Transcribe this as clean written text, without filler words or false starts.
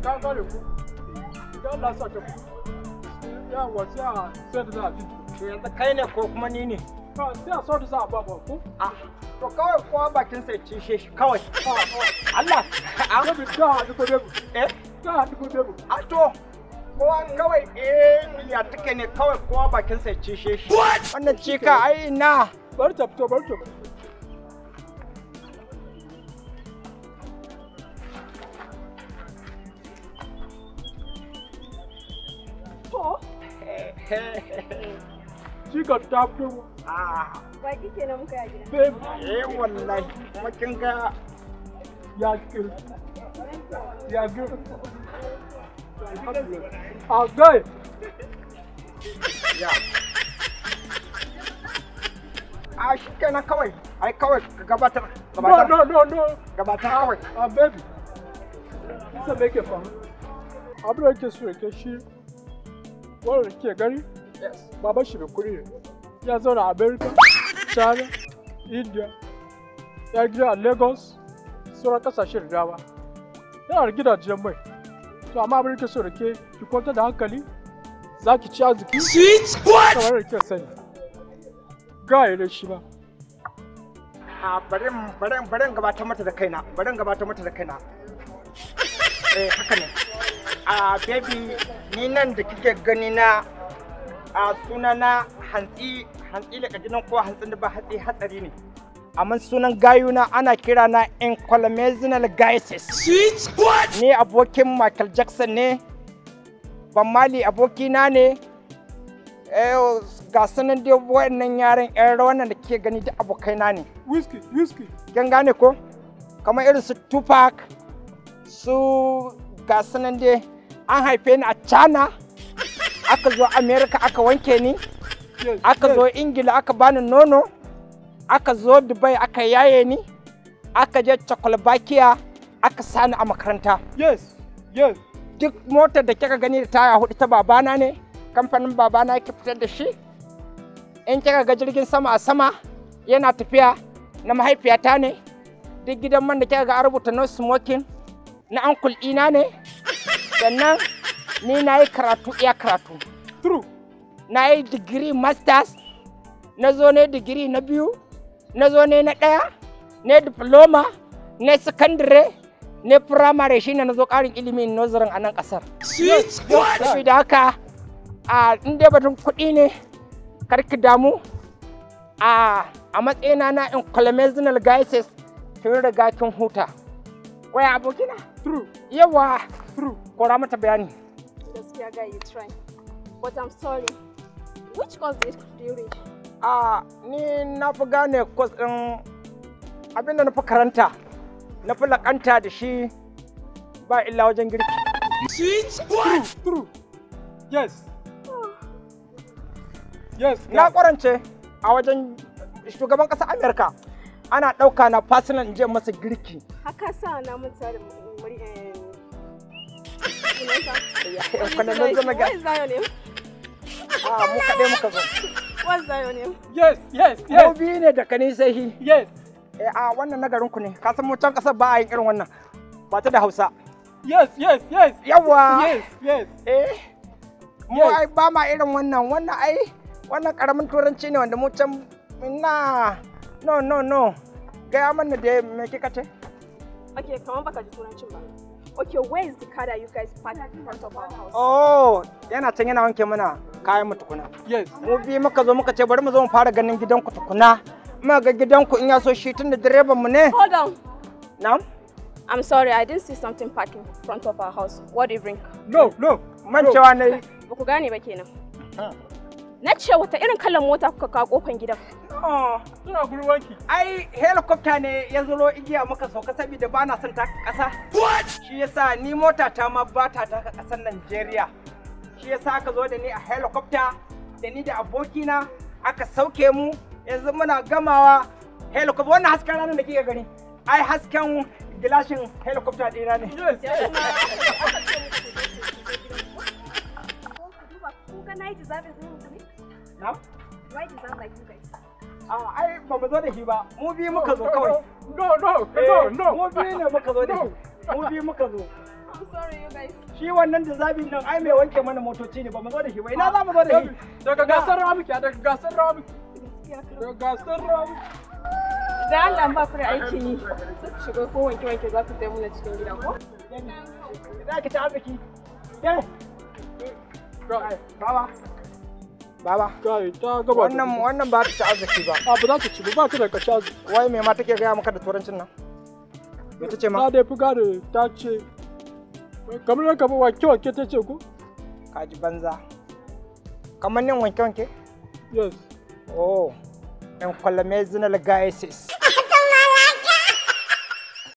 Ka gane ku. Idan Allah sa ta ya wasiya sai da za a fito. Yanzu kai ne ko kuma ni ne? Ka sai a so da za a ba ba ku. To kawai kowa bakin sai cishe shi kawai. Allah. Baby ka haɗu ko baby. Ka haɗu ko baby. To kowa kawai ya take ne kawai kowa bakin sai cishe shi. Wannan cika ai na. Bari ta fito, bari ta fito. Cika ta fito. Ba kike na muka ya gida. Baby. Wallahi kuma kin ga ya kir. Ya gir. Gai. ya. Shi kenan kawai. Ai kawai ka gabatar. No. Gabatar kawai. Baby. Isa me ke faru? Abin da ke so yake shi wanda ke gani baba shi da kuɗi ne. Ya zauna a America, China, India, ya gida a Lagos, sauran kasashe da dama. Yana da gidajen mai. To amma abin da ke so da ke ki kwanta da hankali, za ki ci arziki. Sweet what? Kamar da ke sani. Gaya ne shi ba. Bari gabatar mata da kaina. Haka ne. Baby, ni nan da kike gani na suna na hantsi da kajinan ko hantsin da ba hatsi hatsari ne. Amma sunan gayuna ana kira na incolmezinal gaisis. Sweet what? Ni abokin Michael Jackson ne. Ban Mali abokina ne. Ga sanan dai wayannan yaran ƴan rawan da kike gani da abokaina ne. Whiskey. Kin gane ko? Kamar irin su Tupac, su ga sanan dai an haife ni a China, aka zo America aka wanke ni, aka zo Ingila aka bani nono, aka zo Dubai aka yaye ni, aka je Czechoslovakia aka sani a makaranta. Yes. Duk motar da kika gani da taya hudu ta babana ne, kamfanin babana yake fitar da shi. In kika ga jirgin sama a sama yana tafiya na mahaifiyata ne. Duk gidan man da kika ga an rubuta no smoking na uncle ina ne. Sannan ni na yi karatu iya karatu. True. Na yi digiri masters, na zo ne digiri na 2, na zo ne na 1, ne diploma, ne secondary, ne primary shine na zo ƙarin ilimin nazarin a nan ƙasar. Saboda haka in dai batun kuɗi ne karki damu a matsayina na incolmezinal gaisis kin riga kin huta. Waya abokina? True. Yawa. True. Kora mata bayani. Gaskiya guy, you try. But I'm sorry. Which course did you read? Ni na fi gane course ɗin abinda na fi karanta. Na fi lakanta da shi ba illa wajen girki. Sweet what? True. Yes. Na kwarance a wajen shugaban ƙasar Amerika. Ana ɗauka na personal in je masa girki. Haka sa na mutsa da Kwanan zama ga. What is that your name? Mu kaɗai muka zo. What's that your name? Yes. Mu biyu ne da kani sai hi. Yes. Wannan na garinku ne. Ka san mu can ƙasar ba a yin irin wannan. Ba ta da Hausa. Yes. Yawa. Yes. Mu ai ba ma irin wannan. Wannan ƙaramin turanci ne wanda mu can no. Gaya mana da me kika ce? Okay, kamar baka ji turancin ba. Okay, where is the car that you guys parked in front of our house? Oh, yana can yana wanke mana kayan mu tukuna. Yes. Mu bi muka zo muka ce bari mu zo mu fara ganin gidanku tukuna. Muka ga gidanku in ya so shi tun da direban mu ne. Hold on. Na'am? I'm sorry, I didn't see something parked in front of our house. What do you bring? No. Mancewa ne. Ba ku gane ba kenan. Na ce wata irin kallon mota kuka kawo kofan gidan? Suna gurin wanki. Ai helicopter ne ya zuro igiya muka sauka saboda ba na son taka ƙasa. What? Shi yasa ni mota ta ma ba ta taka ƙasar Najeriya. Shi yasa aka zo da ni a helicopter da ni da abokina aka sauke mu yanzu muna gamawa helicopter wannan hasken ranar da kike gani. Ai hasken gilashin helicopter ɗina ne. Yes. Na? Why deserve like you guys? Ai ba mu zo da shi ba. Mu biyu muka zo kawai. No. Mu biyu ne muka zo da shi. Mu bi muka zo. I'm sorry you guys. Shi wannan da zabin nan ai mai wanke mana motoci ne ba mu zo da shi ba. Ina za mu zo da shi? Daga gasar rawa muke, daga gasar rawa muke. Daga gasar rawa muke. Da Allah ba ku da aikin yi. Sai ku shiga ko wanke za ku kai mu cikin gida ko? Za ki ci arziki. Baba. Baba. Kai ta gaba. Wannan ba ta ci arziki ba. A ba za ta ci ba ta da kaci arziki. Wai me ma take gaya maka da turancin nan? Me ta ce ma? Ta dai fi gane ta ce kamar ka ba wanke ta ce ko? Kaji banza. Kamar nin wanke? Yes. Oh. En kwalame zinal gaesis.